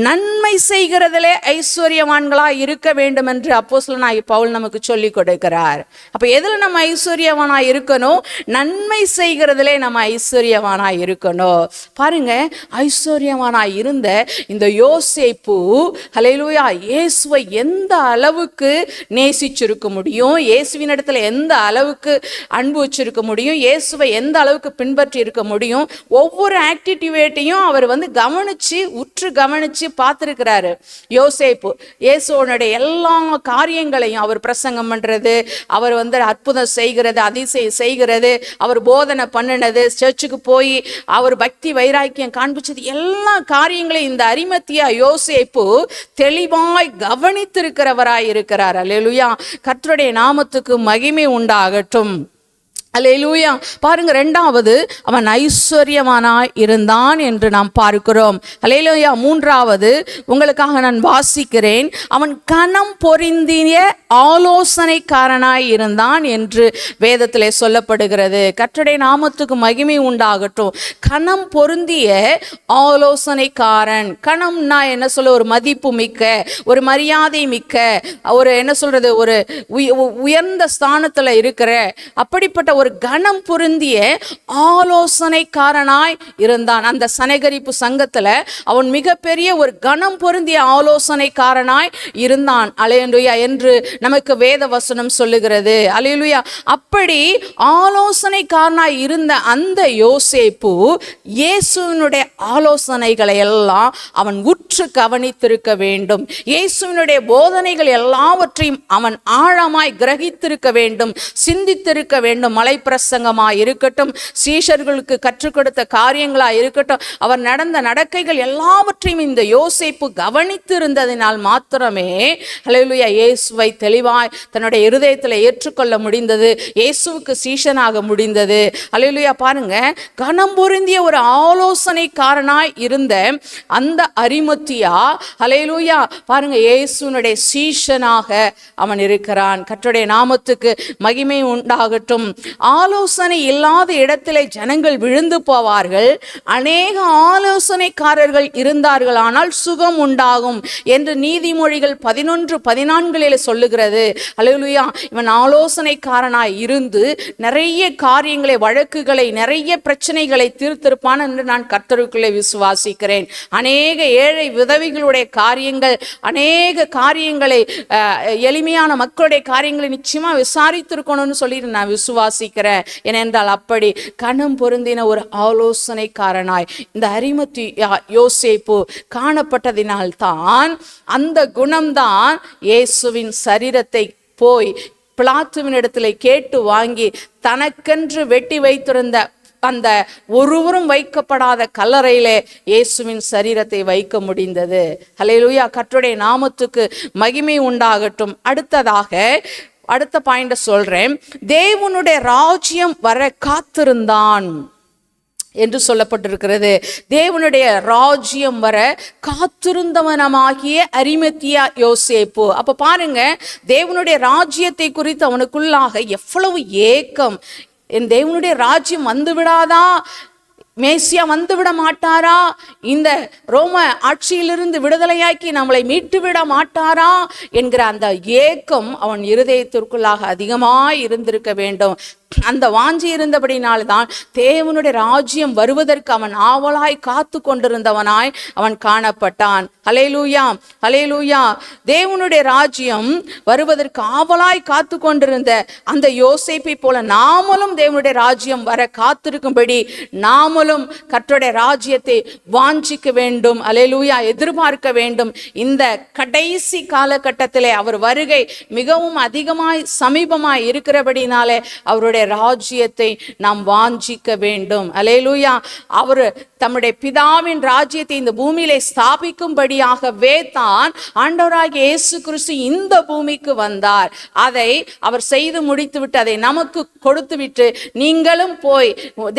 நன்மை செய்கிறதிலே ஐஸ்வர்யவான்களாய் இருக்க வேண்டும் என்று அப்போஸ்தலனாகிய பவுல் நமக்கு சொல்லிக் கொடுக்கிறார். அப்ப எதுல நம்ம ஐஸ்வர்யவானாய் இருக்கணும்? நன்மை செய்கிறதிலே நம்ம ஐஸ்வர்யவானாய் இருக்கணும். பாருங்க, ஐஸ்வர்யவானாய் இருந்த இந்த யோசேப்பு அல்லேலூயா இயேசுவை எந்த அளவுக்கு நேசிச்சிருக்க முடியும், இயேசுவின் இடத்துல எந்த அளவுக்கு அன்பு வச்சிருக்க முடியும், இயேசுவை எந்த அளவுக்கு பின்பற்றி இருக்க முடியும். ஒவ்வொரு ஆக்டிவிட்டியும் அவர் உற்று கவனிச்சு பார்த்திருக்கிறாரு. யோசேப்பு இயேசுவோனுடைய எல்லா காரியங்களையும், அவர் பிரசங்கம் பண்றது, அவர் அற்புதம் செய்கிறது, அதிசயம் செய்கிறது, அவர் போதனை பண்ணினது, சர்ச்சுக்கு போய் அவர் பக்தி வைராக்கியம் காண்பிச்சது, எல்லா காரியங்களையும் இந்த அரிமத்தியா யோசேப்பு தெளிவாய் கவனித்திருக்கிறவராய் இருக்கிறார். அல்லேலூயா, கர்த்தருடைய நாமத்துக்கு மகிமை உண்டாகட்டும். அல்லேலூயா. பாருங்க, 2வது அவன் ஐஸ்வர்யவானாய் இருந்தான் என்று நாம் பார்க்கிறோம். அல்லேலூயா. 3வது உங்களுக்காக நான் வாசிக்கிறேன், அவன் கனம் பொருந்திய ஆலோசனைக்காரனாய் இருந்தான் என்று வேதத்திலே சொல்லப்படுகிறது. கர்த்தருடைய நாமத்துக்கு மகிமை உண்டாகட்டும். கனம் பொருந்திய ஆலோசனைக்காரன். கணம்னா என்ன சொல்ல? ஒரு மதிப்பு மிக்க, ஒரு மரியாதை மிக்க, ஒரு என்ன சொல்றது, ஒரு உயர்ந்த ஸ்தானத்துல இருக்கிற அப்படிப்பட்ட ஒரு கனம் பொருந்திய ஆலோசனைக்காரனாய் இருந்தான். அந்த சனகரிப்பு சங்கத்துல அவன் மிகப்பெரிய ஒரு கனம் பொருந்திய ஆலோசனைக்காரனாய் இருந்தான். அல்லேலூயா என்று நமக்கு வேத வசனம் சொல்லுகிறது. அல்லேலூயா. அப்படி ஆலோசனைக்காரனாய் இருந்த அந்த யோசேப்பு இயேசுவினுடைய ஆலோசனைகளை எல்லாம் அவன் உற்று கவனித்திருக்க வேண்டும். இயேசுவினுடைய போதனைகள் எல்லாவற்றையும் அவன் ஆழமாய் கிரகித்திருக்க வேண்டும், சிந்தித்திருக்க வேண்டும். மலை பிரசங்கமாய் இருக்கட்டும், சீஷர்களுக்கு கற்றுக் கொடுத்த காரியங்களாய் இருக்கட்டும், அவர் நடந்த நடக்கைகள் எல்லாவற்றையும் இந்த யோசேப்பு கவனித்திருந்ததினால் மாத்திரமே அல்லேலூயா இயேசுவை தெளிவாய் தன்னுடைய இருதயத்தில் ஏற்றுக்கொள்ள முடிந்தது, இயேசுவுக்கு சீஷனாக முடிந்தது. அல்லேலூயா. பாருங்க, கனம் பொருந்திய ஒரு ஆலோசனைக்காரனாய் இருந்த அந்த அரிமத்தியா அல்லேலூயா பாருங்க இயேசுனுடைய சீஷனாக அவன் இருக்கிறான். கர்த்தருடைய நாமத்துக்கு மகிமை உண்டாகட்டும். ஆலோசனை இல்லாத இடத்திலே ஜனங்கள் விழுந்து போவார்கள். அநேக ஆலோசனைக்காரர்கள் இருந்தார்கள், ஆனால் சுகம் உண்டாகும் என்று நீதிமொழிகள் 11:14 சொல்லுகிறது. அல்லேலூயா. இவன் ஆலோசனைக்காரனாய் இருந்து நிறைய காரியங்களை, வழக்குகளை, நிறைய பிரச்சனைகளை தீர்த்திருப்பான் என்று நான் கர்த்தருக்குள்ளே விசுவாசிக்கிறேன். அநேக ஏழை விதவிகளுடைய காரியங்கள், அநேக காரியங்களை, எளிமையான மக்களுடைய காரியங்களை நிச்சயமா விசாரித்திருக்கணும்னு சொல்லிட்டு நான் விசுவாசிக்கிறேன். ஏனென்றால் அப்படி கனம் பொருந்தின ஒரு ஆலோசனைக்காரனாய் இந்த அரிமத்தியா யோசேப்பு காணப்பட்டதினால் தான், அந்த குணம்தான் இயேசுவின் சரீரத்தை போய் பிலாத்துவின் இடத்துல கேட்டு வாங்கி தனக்கென்று வெட்டி வைத்திருந்த அந்த ஒருவரும் வைக்கப்படாத கல்லறையிலே இயேசுவின் சரீரத்தை வைக்க முடிந்தது. அல்லேலூயா. கர்த்தருடைய நாமத்துக்கு மகிமை உண்டாகட்டும். அடுத்த பாயிண்ட சொல்றேன். தேவனுடைய ராஜ்யம் வர காத்திருந்தான் என்று சொல்லப்பட்டிருக்கிறது. தேவனுடைய ராஜ்யம் வர காத்திருந்தவனமாகிய அரிமத்தியா யோசேப்பு. அப்ப பாருங்க, தேவனுடைய ராஜ்யத்தை குறித்து அவனுக்குள்ளாக எவ்வளவு ஏக்கம். என் தேவனுடைய ராஜ்யம் வந்து விடாதா, மேசியா வந்து விட மாட்டாரா, இந்த ரோம ஆட்சியிலிருந்து விடுதலையாக்கி நம்மளை மீட்டு விட மாட்டாரா என்கிற அந்த ஏக்கம் அவன் இருதயத்திற்குள்ளாக அதிகமாய் இருந்திருக்க வேண்டும். அந்த வாஞ்சி இருந்தபடினால்தான் தேவனுடைய ராஜ்யம் வருவதற்கு அவன் ஆவலாய் காத்து கொண்டிருந்தவனாய் அவன் காணப்பட்டான். அல்லேலூயா, அல்லேலூயா. தேவனுடைய ராஜ்யம் வருவதற்கு ஆவலாய் காத்து கொண்டிருந்த அந்த யோசேப்பை போல நாமளும் தேவனுடைய ராஜ்யம் வர காத்திருக்கும்படி நாமளும் கர்த்தருடைய ராஜ்யத்தை வாஞ்சிக்க வேண்டும். அல்லேலூயா, எதிர்பார்க்க வேண்டும். இந்த கடைசி காலகட்டத்திலே அவர் வருகை மிகவும் அதிகமாய் சமீபமாய் இருக்கிறபடினாலே அவருடைய அவருடைய ராஜ்யத்தை நாம் வாஞ்சிக்க வேண்டும். அல்லேலூயா. அவர் தம்முடைய பிதாவின் ராஜ்யத்தை இந்த பூமியிலே ஸ்தாபிக்கும்படியாகவே தான் ஆண்டவராகிய இயேசு கிறிஸ்து இந்த பூமிக்கு வந்தார். அதை அவர் செய்து முடித்துவிட்டு அதை நமக்கு கொடுத்துவிட்டு, நீங்களும் போய்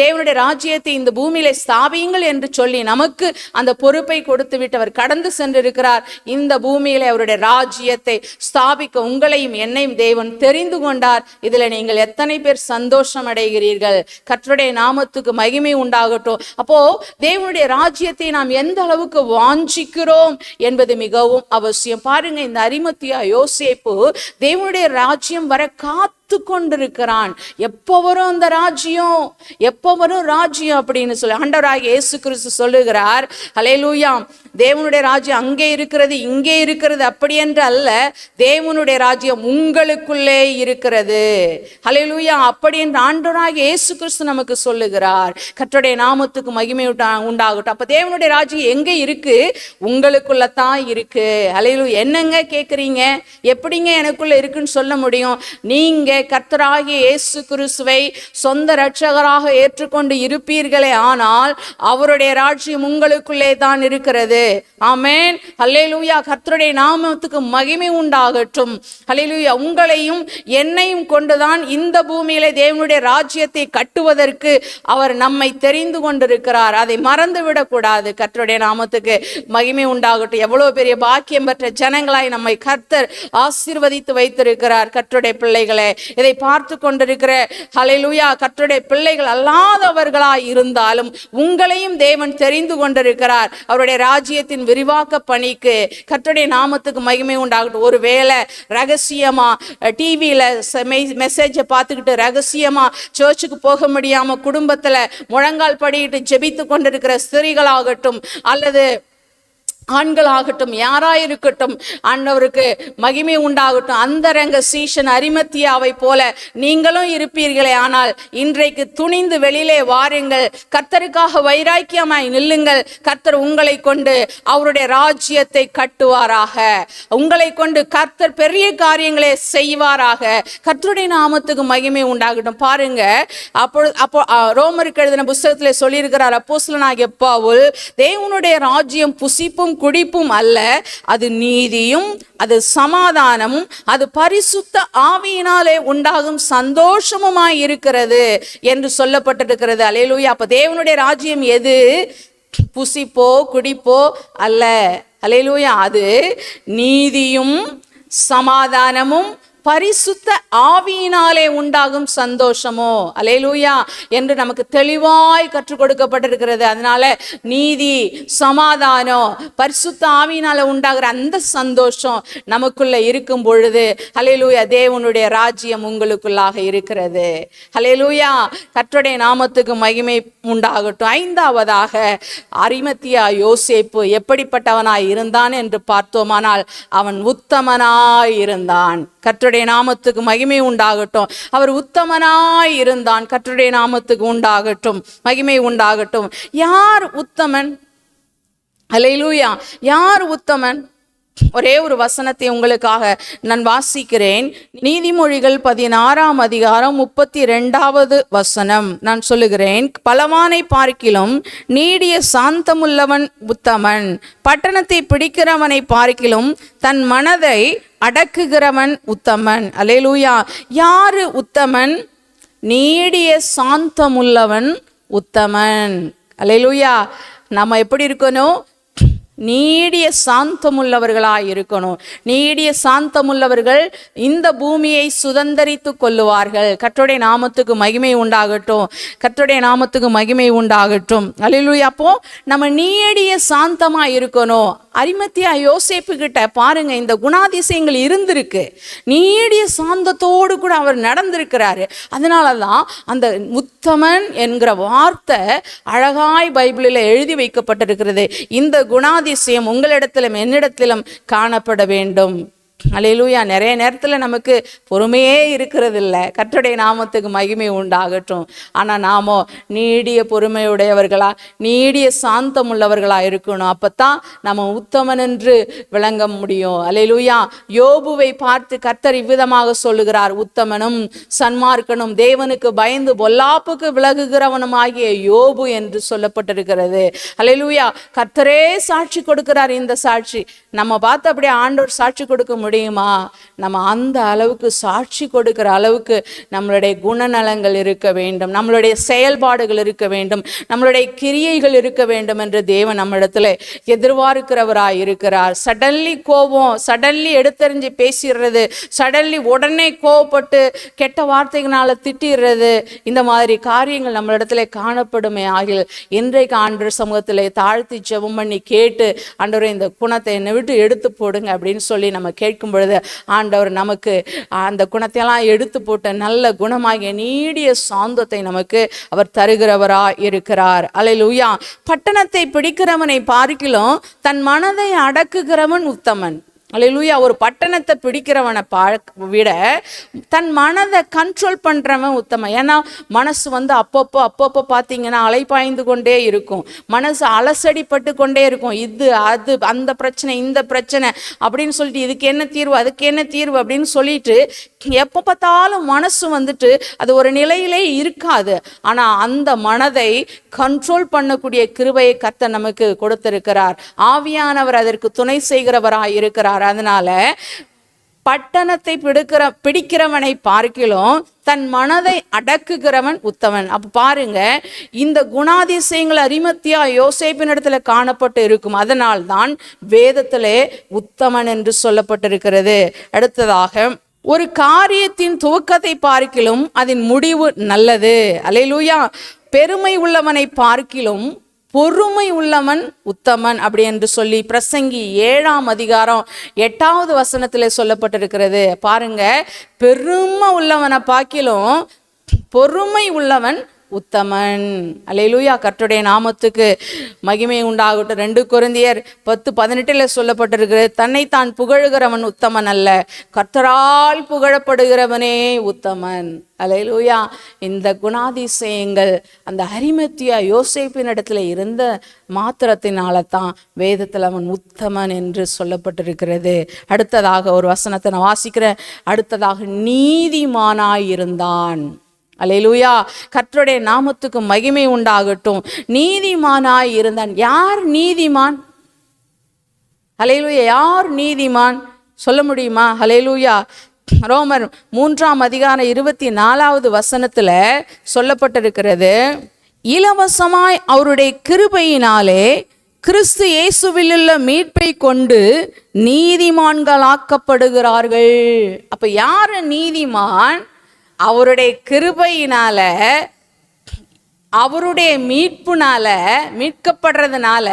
தேவனுடைய ராஜ்யத்தை இந்த பூமியிலே ஸ்தாபியுங்கள் என்று சொல்லி நமக்கு அந்த பொறுப்பை கொடுத்து விட்டு அவர் கடந்து சென்றிருக்கிறார். இந்த பூமியிலே அவருடைய ராஜ்யத்தை ஸ்தாபிக்க உங்களையும் என்னையும் தேவன் தெரிந்து கொண்டார். இதுல நீங்கள் எத்தனை பேர் சந்தோஷம் அடைகிறீர்கள்? கர்த்தருடைய நாமத்துக்கு மகிமை உண்டாகட்டும். அப்போ தேவனுடைய ராஜ்யத்தை நாம் எந்த அளவுக்கு வாஞ்சிக்கிறோம் என்பது மிகவும் அவசியம். பாருங்க, இந்த அரிமத்தியா யோசேப்பு தேவனுடைய ராஜ்யம் வர காத்து கொண்டிருக்கிறான். எப்போ வரும் அந்த ராஜ்யம், எப்போ வரும் ராஜ்யம் அப்படின்னு சொல்லி ஆண்டவராகிய இயேசு கிறிஸ்து சொல்லுகிறார். அல்லேலூயா. தேவனுடைய ராஜ்யம் அங்கே இருக்கிறது இங்கே இருக்கிறது அப்படி என்று அல்ல, தேவனுடைய ராஜ்யம் உங்களுக்குள்ளே இருக்கிறது. அல்லேலூயா. அப்படி என்று ஆண்டவராகிய இயேசு கிறிஸ்து நமக்கு சொல்லுகிறார். கர்த்தருடைய நாமத்துக்கு மகிமை உண்டாகட்டும். அப்ப தேவனுடைய ராஜ்யம் எங்க இருக்கு? உங்களுக்குள்ள தான் இருக்கு. அல்லேலூயா. என்னங்க கேட்குறீங்க? எப்படிங்க எனக்குள்ள இருக்குன்னு சொல்ல முடியும்? நீங்க கர்த்தராகிய இயேசு கிறிஸ்துவை சொந்த இரட்சகராக ஏற்றுக்கொண்டு இருப்பீர்களே ஆனால் அவருடைய ராஜ்யம் உங்களுக்குள்ளே தான் இருக்கிறது. ஆமென். அல்லேலூயா. கர்த்தருடைய நாமத்துக்கு மகிமை உண்டாகட்டும். அல்லேலூயா. உங்களையும் என்னையும் கொண்டுதான் இந்த பூமியிலே தேவனுடைய ராஜ்யத்தை கட்டுவதற்கு அவர் நம்மை தெரிந்து கொண்டிருக்கிறார். அதை மறந்து விடக்கூடாது. கர்த்தருடைய நாமத்துக்கு மகிமை உண்டாகட்டும். எவ்வளவு பெரிய பாக்கியம் பெற்ற ஜனங்களாய் நம்மை கர்த்தர் ஆசீர்வதித்து வைத்திருக்கிறார். கர்த்தருடைய பிள்ளைகளே, இதை பார்த்து கொண்டிருக்கிற ஹல்லேலூயா கர்த்தருடைய பிள்ளைகள் அல்லாதவர்களாய் இருந்தாலும் உங்களையும் தேவன் தெரிந்து கொண்டிருக்கிறார் அவருடைய ராஜ்யத்தின் விரிவாக்க பணிக்கு. கர்த்தருடைய நாமத்துக்கு மகிமை உண்டாகட்டும். ஒருவேளை ரகசியமா டிவியில மெசேஜை பார்த்துக்கிட்டு ரகசியமா சர்ச்சுக்கு போக முடியாம குடும்பத்துல முழங்கால் படியிட்டு ஜெபித்து கொண்டிருக்கிற ஸ்திரீகளாகட்டும் அல்லது ஆண்களாகட்டும் யாராயிருக்கட்டும், ஆண்டவருக்கு மகிமை உண்டாகட்டும். அந்தரங்க சீஷன் அரிமத்தியாவை போல நீங்களும் இருப்பீர்களே ஆனால் இன்றைக்கு துணிந்து வெளியிலே வாருங்கள். கர்த்தருக்காக வைராக்கியமாய் நில்லுங்கள். கர்த்தர் உங்களை கொண்டு அவருடைய ராஜ்யத்தை கட்டுவாராக. உங்களை கொண்டு கர்த்தர் பெரிய காரியங்களை செய்வாராக. கர்த்தருடைய நாமத்துக்கு மகிமை உண்டாகட்டும். பாருங்க, அப்போ ரோமருக்கு எழுதின புத்தகத்திலே சொல்லியிருக்கிறார் அப்போஸ்தலனாகிய பவுல், தேவனுடைய ராஜ்யம் புசிப்பும் குடிப்பும் அல்ல, அது நீதியும் அது சமாதானமும் அது பரிசுத்த ஆவியினாலே உண்டாகும் சந்தோஷமுமாய் இருக்கிறது என்று சொல்லப்பட்டிருக்கிறது. அல்லேலூயா. அப்ப தேவனுடைய ராஜ்யம் எது? புசிப்போ குடிப்போ அல்ல. அல்லேலூயா. அது நீதியும் சமாதானமும் பரிசுத்த ஆவியினாலே உண்டாகும் சந்தோஷமோ. அல்லேலூயா என்று நமக்கு தெளிவாய் கற்றுக் கொடுக்கப்பட்டிருக்கிறது. அதனால நீதி சமாதானம் பரிசுத்த ஆவியினால உண்டாகிற அந்த சந்தோஷம் நமக்குள்ள இருக்கும் பொழுது அல்லேலூயா தேவனுடைய ராஜ்யம் உங்களுக்குள்ளாக இருக்கிறது. அல்லேலூயா. கர்த்தருடைய நாமத்துக்கு மகிமை உண்டாகட்டும். ஐந்தாவதாக அரிமத்தியா யோசேப்பு எப்படிப்பட்டவனாய் இருந்தான் என்று பார்த்தோமானால் அவன் உத்தமனாய் இருந்தான். கர்த்தருடைய நாமத்துக்கு மகிமை உண்டாகட்டும். அவர் உத்தமனாய் இருந்தான். கர்த்தருடைய நாமத்துக்கு உண்டாகட்டும், மகிமை உண்டாகட்டும். யார் உத்தமன்? அல்லேலூயா. யார் உத்தமன்? ஒரே ஒரு வசனத்தை உங்களுக்காக நான் வாசிக்கிறேன். நீதிமொழிகள் 16ஆம் அதிகாரம் 32வது வசனம் நான் சொல்லுகிறேன். பலவானை பார்க்கிலும் நீடிய சாந்தமுள்ளவன் உத்தமன், பட்டணத்தை பிடிக்கிறவனை பார்க்கிலும் தன் மனதை அடக்குகிறவன் உத்தமன். அல்லேலூயா. யாரு உத்தமன்? நீடிய சாந்தமுள்ளவன் உத்தமன். அல்லேலூயா. நம்ம எப்படி இருக்கணும்? நீடிய சாந்தமுள்ளவர்களாய் இருக்கணும். நீடிய சாந்தமுள்ளவர்கள் இந்த பூமியை சுதந்தரித்து கொள்ளுவார்கள். கர்த்தருடைய நாமத்துக்கு மகிமை உண்டாகட்டும். கர்த்தருடைய நாமத்துக்கு மகிமை உண்டாகட்டும். அல்லேலூயா. அப்போ நம்ம நீடிய சாந்தமா இருக்கணும். அரிமத்தியா யோசேப்பு கிட்ட பாருங்க, இந்த குணாதிசயங்கள் இருந்திருக்கு. நீடிய சாந்தத்தோடு கூட அவர் நடந்திருக்கிறாரு. அதனாலதான் அந்த உத்தமன் என்கிற வார்த்தை அழகாய் பைபிளில் எழுதி வைக்கப்பட்டிருக்கிறது. இந்த குணாதிசயம் உங்களிடத்திலும் என்னிடத்திலும் காணப்பட வேண்டும். அல்லேலூயா. நிறைய நேரத்தில் நமக்கு பொறுமையே இருக்கிறது இல்லை. கர்த்தருடைய நாமத்துக்கு மகிமை உண்டாகட்டும். ஆனால் நாமோ நீடிய பொறுமையுடையவர்களா, நீடிய சாந்தம் உள்ளவர்களா இருக்கணும். அப்பத்தான் நம்ம உத்தமன் என்று விளங்க முடியும். அல்லேலூயா. யோபுவை பார்த்து கர்த்தர் இவ்விதமாக சொல்லுகிறார், உத்தமனும் சன்மார்க்கனும் தேவனுக்கு பயந்து பொல்லாப்புக்கு விலகுகிறவனும் ஆகிய யோபு என்று சொல்லப்பட்டிருக்கிறது. அல்லேலூயா. கர்த்தரே சாட்சி கொடுக்கிறார். இந்த சாட்சி நம்ம பார்த்து அப்படியே ஆண்டவர் சாட்சி கொடுக்க முடியுமா? நம்ம அந்த அளவுக்கு சாட்சி கொடுக்கிற அளவுக்கு நம்மளுடைய குணநலங்கள் இருக்க வேண்டும், நம்மளுடைய செயல்பாடுகள் இருக்க வேண்டும், நம்மளுடைய கிரியைகள் இருக்க வேண்டும் என்று தேவன் நம்மிடத்துல எதிர்பார்க்கிறவராய் இருக்கிறார். சடன்லி கோபம், சடன்லி எடுத்தறிஞ்சு பேசிடுறது, சடன்லி உடனே கோவப்பட்டு கெட்ட வார்த்தைகளால திட்டிடுறது, இந்த மாதிரி காரியங்கள் நம்மளிடத்துல காணப்படுமே ஆகில் இன்றைக்கு ஆண்டவர் சமூகத்தில் தாழ்த்தி ஜெபம் பண்ணி கேட்டு, ஆண்டவரை இந்த குணத்தை என்னை விட்டு எடுத்து போடுங்க அப்படின்னு சொல்லி நம்ம கேட்கும் பொழுது ஆண்டவர் நமக்கு அந்த குணத்தையெல்லாம் எடுத்து போட்ட நல்ல குணமாகிய நீடிய சாந்தத்தை நமக்கு அவர் தருகிறவரா இருக்கிறார். அல்லேலூயா. பட்டணத்தை பிடிக்கிறவனை பார்க்கிலும் தன் மனதை அடக்குகிறவன் உத்தமன். அல்லேலூயா. ஒரு பட்டணத்தை பிடிக்கிறவனை விட தன் மனதை கண்ட்ரோல் பண்ணுறவன் உத்தமன். ஏன்னா மனசு அப்பப்போ பார்த்தீங்கன்னா அலைப்பாய்ந்து கொண்டே இருக்கும், மனசு அலசடிப்பட்டு கொண்டே இருக்கும். இது அது அந்த பிரச்சனை இந்த பிரச்சனை அப்படின்னு சொல்லிட்டு இதுக்கு என்ன தீர்வு அதுக்கு என்ன தீர்வு அப்படின்னு சொல்லிட்டு எப்போ பார்த்தாலும் மனசு அது ஒரு நிலையிலே இருக்காது. ஆனால் அந்த மனதை கண்ட்ரோல் பண்ணக்கூடிய கிருபையை கர்த்தர் நமக்கு கொடுத்திருக்கிறார். ஆவியானவர் அதற்கு துணை செய்கிறவராய் இருக்கிறார். அதனால பட்டணத்தை பிடிக்கிறவனை பார்க்கிலும் தன் மனதை அடக்குகிறவன் உத்தமன். அப்ப பாருங்க, இந்த குணாதிசயங்கள் அரிமத்தியா யோசேப்பின் இடத்துல காணப்பட்டு இருக்கும். அதனால் தான் வேதத்திலே உத்தமன் என்று சொல்லப்பட்டிருக்கிறது. அடுத்ததாக, ஒரு காரியத்தின் துவக்கத்தை பார்க்கிலும் அதன் முடிவு நல்லது. அல்லேலூயா. பெருமை உள்ளவனை பார்க்கிலும் பொறுமை உள்ளவன் உத்தமன் அப்படி என்று சொல்லி பிரசங்கி 7ஆம் அதிகாரம் 8வது வசனத்தில் சொல்லப்பட்டிருக்கிறது. பாருங்க, பெருமை உள்ளவனை பார்க்கிலும் பொறுமை உள்ளவன் உத்தமன். அல்லேலூயா. கர்த்தருடைய நாமத்துக்கு மகிமை உண்டாகட்டும். 2 கொரிந்தியர் 10:18 சொல்லப்பட்டிருக்கிறது, தன்னைத்தான் புகழுகிறவன் உத்தமன் அல்ல, கர்த்தரால் புகழப்படுகிறவனே உத்தமன். அல்லேலூயா. இந்த குணாதிசயங்கள் அந்த அரிமத்தியா யோசேப்பின் இடத்துல இருந்த மாத்திரத்தினால தான் வேதத்தில் அவன் உத்தமன் என்று சொல்லப்பட்டிருக்கிறது. அடுத்ததாக ஒரு வசனத்தை நான் வாசிக்கிறேன். அடுத்ததாக, நீதிமானாயிருந்தான். அல்லேலூயா. கர்த்தருடைய நாமத்துக்கு மகிமை உண்டாகட்டும். நீதிமானாய் இருந்தான். யார் நீதிமான்? அல்லேலூயா. யார் நீதிமான் சொல்ல முடியுமா? அல்லேலூயா. ரோமர் 3ஆம் அதிகாரம் 24வது வசனத்துல சொல்லப்பட்டிருக்கிறது, இலவசமாய் அவருடைய கிருபையினாலே கிறிஸ்து இயேசுவிலுள்ள மீட்பை கொண்டு நீதிமான்களாக்கப்படுகிறார்கள். அப்ப யார் நீதிமான்? அவருடைய கிருபையினால, அவருடைய மீட்புனால, மீட்கப்படுறதுனால,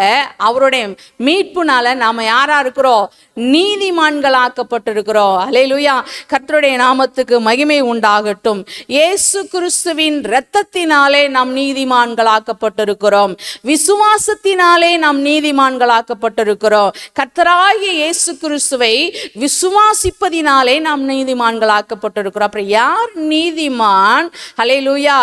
அவருடைய மீட்புனால நாம யாரா இருக்கிறோம்? நீதிமான்களாக்கப்பட்டிருக்கிறோம். அல்லேலூயா. கர்த்தருடைய நாமத்துக்கு மகிமை உண்டாகட்டும். இயேசு கிறிஸ்துவின் இரத்தத்தினாலே நாம் நீதிமான்களாக்கப்பட்டிருக்கிறோம். விசுவாசத்தினாலே நாம் நீதிமான்களாக்கப்பட்டிருக்கிறோம். கர்த்தராகிய இயேசு கிறிஸ்துவை விசுவாசிப்பதினாலே நாம் நீதிமான்களாக்கப்பட்டிருக்கிறோம். அப்புறம் யார் நீதிமான்? அல்லேலூயா.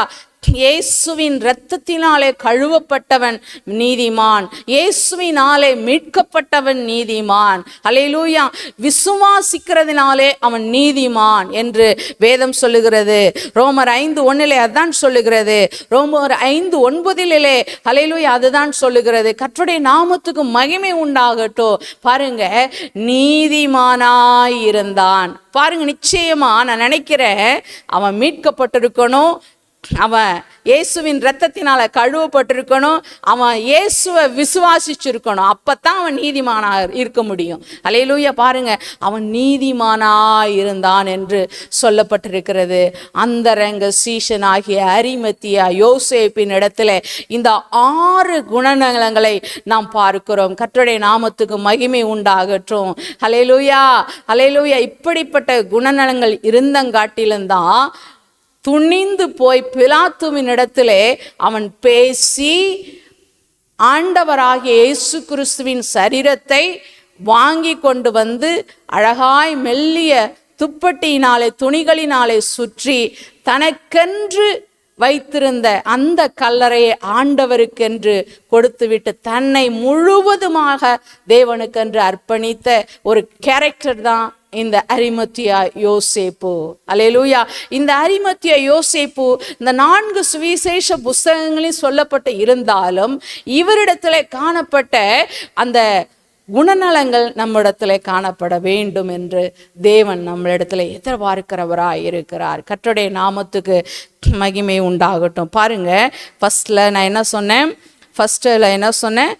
இயேசுவின் இரத்தத்தினாலே கழுவப்பட்டவன் நீதிமான். இயேசுவினாலே மீட்கப்பட்டவன் நீதிமான். அல்லேலூயா. விசுவாசிக்கிறதுனாலே அவன் நீதிமான் என்று வேதம் சொல்லுகிறது. ரோமர் 5:1 அதுதான் சொல்லுகிறது. ரோமர் 5:9 அல்லேலூயா அதுதான் சொல்லுகிறது. கர்த்தருடைய நாமத்துக்கு மகிமை உண்டாகட்டும். பாருங்க, நீதிமானாய் இருந்தான். பாருங்க, நிச்சயமா நான் நினைக்கிறேன் அவன் மீட்கப்பட்டிருக்கணும், அவன் இயேசுவின் இரத்தத்தினால கழுவப்பட்டிருக்கணும், அவன் இயேசுவை விசுவாசிச்சிருக்கணும். அப்பத்தான் அவன் நீதிமானாக இருக்க முடியும். அல்லேலூயா. பாருங்க, அவன் நீதிமானாய் இருந்தான் என்று சொல்லப்பட்டிருக்கிறது. அந்தரங்க சீஷனாகிய அரிமத்தியா யோசேப்பின் இடத்துல இந்த 6 குணநலங்களை நாம் பார்க்கிறோம். கர்த்தருடைய நாமத்துக்கு மகிமை உண்டாகட்டும். அல்லேலூயா. அல்லேலூயா. இப்படிப்பட்ட குணநலங்கள் இருந்தங்காட்டிலும் தான் துணிந்து போய் பிலாத்துவின் இடத்திலே அவன் பேசி ஆண்டவராகிய இயேசு கிறிஸ்துவின் சரீரத்தை வாங்கி கொண்டு வந்து அழகாய் மெல்லிய துப்பட்டியினாலே துணிகளினாலே சுற்றி தனக்கென்று வைத்திருந்த அந்த கல்லறையை ஆண்டவருக்கென்று கொடுத்துவிட்டு தன்னை முழுவதுமாக தேவனுக்கென்று அர்ப்பணித்த ஒரு கேரக்டர் தான் இந்த அரிமத்தியா யோசேப்பு. அல்லேலூயா. இந்த அரிமத்தியா யோசேப்பு இந்த 4 சுவிசேஷ புஸ்தகங்களில் சொல்லப்பட்டு இருந்தாலும் இவரிடத்துல காணப்பட்ட அந்த குணநலங்கள் நம்மிடத்தில் காணப்பட வேண்டும் என்று தேவன் நம்மளிடத்தில் எதிர்பார்க்கிறவராய் இருக்கிறார். கர்த்தருடைய நாமத்துக்கு மகிமை உண்டாகட்டும். பாருங்க, ஃபர்ஸ்ட்ல நான் என்ன சொன்னேன்?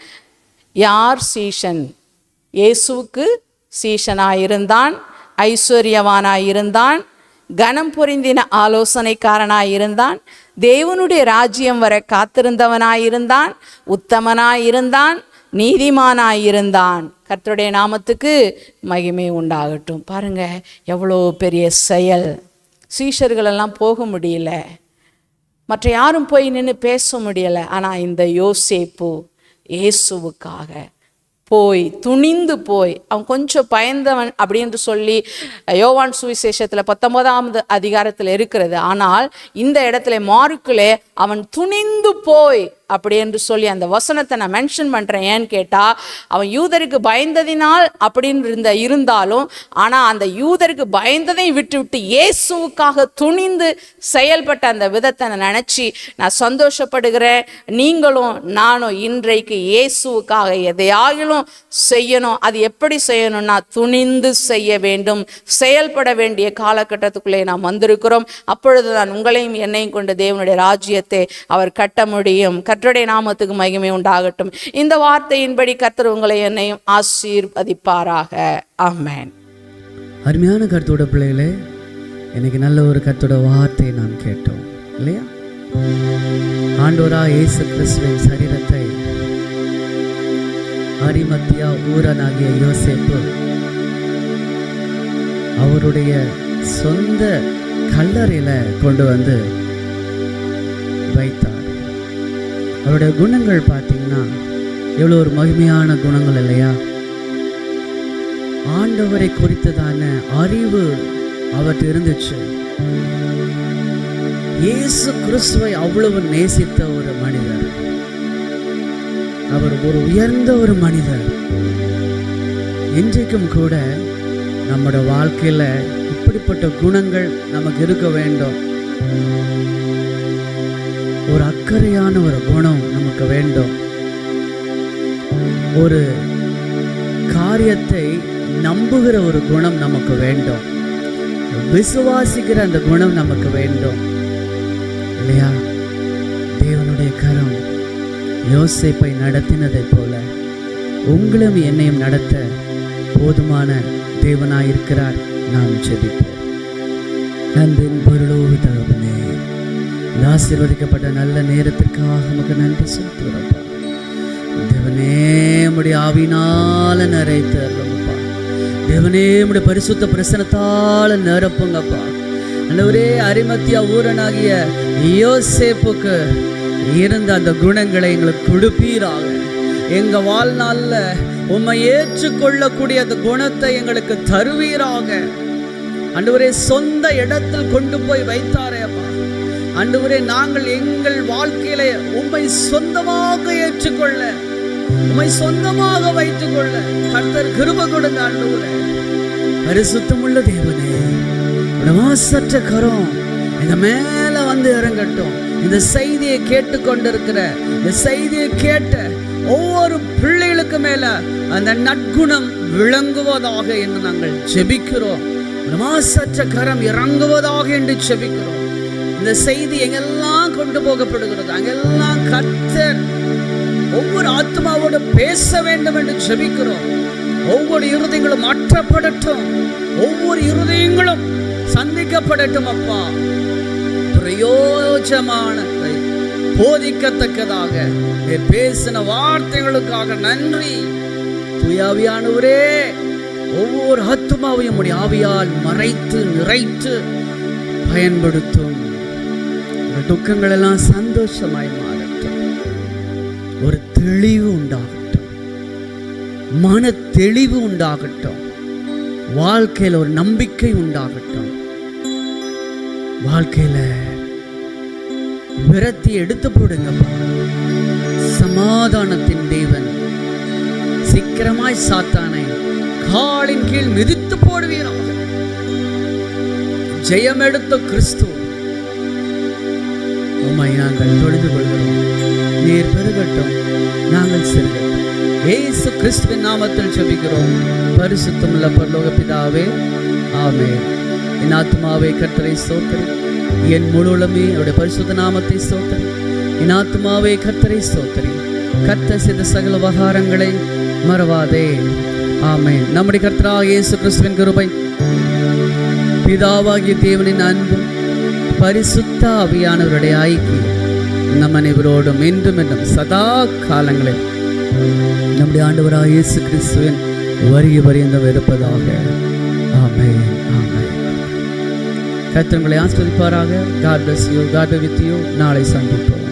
யார் சீஷன்? இயேசுவுக்கு சீஷனாயிருந்தான், ஐஸ்வர்யவானாயிருந்தான், கனம் பொருந்தின ஆலோசனைக்காரனாயிருந்தான், தேவனுடைய ராஜ்யம் வர காத்திருந்தவனாயிருந்தான், உத்தமனாயிருந்தான், நீதிமானாயிருந்தான். கர்த்தருடைய நாமத்துக்கு மகிமை உண்டாகட்டும். பாருங்க, எவ்வளோ பெரிய செயல். சீஷர்களெல்லாம் போக முடியல, மற்ற யாரும் போய் நின்று பேச முடியலை. ஆனால் இந்த யோசேப்பு இயேசுவுக்காக துணிந்து போய், அவன் கொஞ்சம் பயந்தவன் அப்படின்னு சொல்லி யோவான் சுவிசேஷத்தில் 19ஆம் அதிகாரத்தில் இருக்கிறது. ஆனால் இந்த இடத்துல மார்க்கில் அவன் துணிந்து போய் அப்படி என்று சொல்லி அந்த வசனத்தை நான் மென்ஷன் பண்ணுறேன். ஏன்னு கேட்டால், அவன் யூதருக்கு பயந்ததினால் அப்படின்னு இருந்தாலும், ஆனால் அந்த யூதருக்கு பயந்ததை விட்டு இயேசுவுக்காக துணிந்து செயல்பட்ட அந்த விதத்தை நான் நினச்சி நான் சந்தோஷப்படுகிறேன். நீங்களும் நானும் இன்றைக்கு இயேசுவுக்காக எதையாகிலும் செய்யணும். அது எப்படி செய்யணும்னா துணிந்து செய்ய வேண்டும். செயல்பட வேண்டிய காலகட்டத்துக்குள்ளே நாம் வந்திருக்கிறோம். அப்பொழுது நான் உங்களையும் என்னையும் கொண்டு தேவனுடைய ராஜ்யத்தை அவர் கட்ட முடியும். கர்த்தருடைய நாமத்துக்கு மகிமை உண்டாகட்டும். இந்த வார்த்தையின்படி கர்த்தர் உங்களை என்னையும் ஆசீர்வதிப்பாராக. ஆமென். அருமையான கர்த்தரோட பிள்ளைகளே, இன்னைக்கு நல்ல ஒரு கர்த்தரோட வார்த்தையை நாம் கேட்டோம் இல்லையா? ஆண்டவராகிய இயேசு கிறிஸ்துவின் சரீரத்தை அரிமத்தியா ஊரானாகிய யோசேப்பு அவருடைய சொந்த கல்லறையில கொண்டு வந்து வைத்தார். அவருடைய குணங்கள் பார்த்தீங்கன்னா எவ்வளோ ஒரு மகிமையான குணங்கள் இல்லையா? ஆண்டவரை குறித்ததான அறிவு அவர்கிட்ட இருந்துச்சு. இயேசு கிறிஸ்துவை அவ்வளவு நேசித்த ஒரு மனிதர். அவர் ஒரு உயர்ந்த ஒரு மனிதர். இன்றைக்கும் கூட நம்முடைய வாழ்க்கையில இப்படிப்பட்ட குணங்கள் நமக்கு இருக்க வேண்டும். ஒரு அக்கறையான ஒரு குணம் நமக்கு வேண்டும். ஒரு காரியத்தை நம்புகிற ஒரு குணம் நமக்கு வேண்டும். விசுவாசிக்கிற அந்த குணம் நமக்கு வேண்டும் இல்லையா? தேவனுடைய கரம் யோசேப்பை நடத்தினதை போல உங்களும் என்னையும் நடத்த போதுமான தேவனாயிருக்கிறார். நாம் ஜெபிப்போம். அன்பின் பொருளோடு தகப்பனே, இந்த ஆசீர்வதிக்கப்பட்ட நல்ல நேரத்திற்காக நமக்கு நன்றி செலுத்துகிறோம்ப்பா. தேவனே, உம்முடைய ஆவியினால நிறைத்து அருளுங்கப்பா. தேவனே, உம்முடைய பரிசுத்த பிரசன்னத்தால நிரப்புங்கப்பா. ஆண்டவரே, அரிமத்தியா ஊரனாகிய யோசேப்புக்கு இருந்த அந்த குணங்களை எங்களுக்கு கொடுப்பீராக. எங்க வாழ்நாள்ல உம்மை ஏற்றுக்கொள்ளக்கூடிய அந்த குணத்தை எங்களுக்கு தருவீராக. ஆண்டவரே, சொந்த இடத்தில் கொண்டு போய் வைத்தாரே அப்பா. ஆண்டவரே, நாங்கள் எங்கள் வாழ்க்கையில உம்மை சொந்தமாக ஏற்றுக்கொள்ள, உம்மை சொந்தமாக வைத்துக் கொள்ள கர்த்தர் கிருபை கொடுங்க. ஆண்டவரே, பரிசுத்தமுள்ள தேவனே, மாசற்ற கரம் எங்க மேல வந்து இறங்கட்டும். இந்த செய்தியை கேட்டுக்கொண்டிருக்கிற, இந்த செய்தியை கேட்ட ஒவ்வொரு பிள்ளைகளுக்கு மேல அந்த நற்குணம் விளங்குவதாக என்று நாங்கள் ஜெபிக்கிறோம். மாசற்ற கரம் இறங்குவதாக என்று ஜெபிக்கிறோம். இந்த செய்தி எங்கெல்லாம் கொண்டு போகப்படுகிறது அங்கெல்லாம் கர்த்தர் ஒவ்வொரு ஆத்மாவோடு பேச வேண்டும் என்று ஜெபிக்கிறோம். ஒவ்வொரு இருதயங்களும் மாற்றப்படட்டும், ஒவ்வொரு இருதயங்களும் சந்திக்கப்படட்டும் அப்பா. பிரயோஜனமானதை போதிக்கத்தக்கதாக பேசின வார்த்தைகளுக்காக நன்றி. தூயாவியானவரே, ஒவ்வொரு ஆத்துமாவையும் உம்முடைய ஆவியால் மறைத்து நிறைத்து பயன்படுத்தும். துக்கங்கள் எல்லாம் சந்தோஷமாய் மாறட்டும். ஒரு தெளிவு உண்டாகட்டும். மன தெளிவு உண்டாகட்டும். வாழ்க்கையில் ஒரு நம்பிக்கை உண்டாகட்டும். வாழ்க்கையில விரத்தி எடுத்து போடுங்கப்பா. சமாதானத்தின் தேவன் சீக்கிரமாய் சாத்தானை காலின் கீழ் மிதித்து போடுவீராக. ஜெயம் எடுத்த கிறிஸ்து உம்மை நாங்கள் தொழுது கொள்கிறோம். நீர் பெருகட்டும், நாங்கள் சிறுகட்டும். இயேசு கிறிஸ்துவின் நாமத்தில் ஜெபிக்கிறோம் பரிசுத்தமுள்ள பரலோக பிதாவே, ஆமென். என் ஆத்துமாவே கர்த்தரை ஸ்தோத்திரி, என் முழுவதுமே அவருடைய பரிசுத்த நாமத்தை ஸ்தோத்திரி. என் ஆத்துமாவே கர்த்தரை ஸ்தோத்திரி, கர்த்தர் செய்த சகல உபகாரங்களை மறவாதே. ஆமென். நம்முடைய கர்த்தராகிய இயேசு கிறிஸ்துவின் கிருபை, பிதாவாகிய தேவனின் அன்பு, பரிசுத்த ஆவியானவருடைய ஐக்கியம் நம் அனைவரோடும் என்றும் என்றும் சதா காலங்களில் நம்முடைய ஆண்டவராகிய இயேசு கிறிஸ்துவின் வருகை பரியந்தம் இருப்பதாக. ஆமென், ஆமென். கர்த்தர் உங்களை ஆசீர்வதிப்பாராக. God bless you. God be with you. நாளை சந்திப்போம்.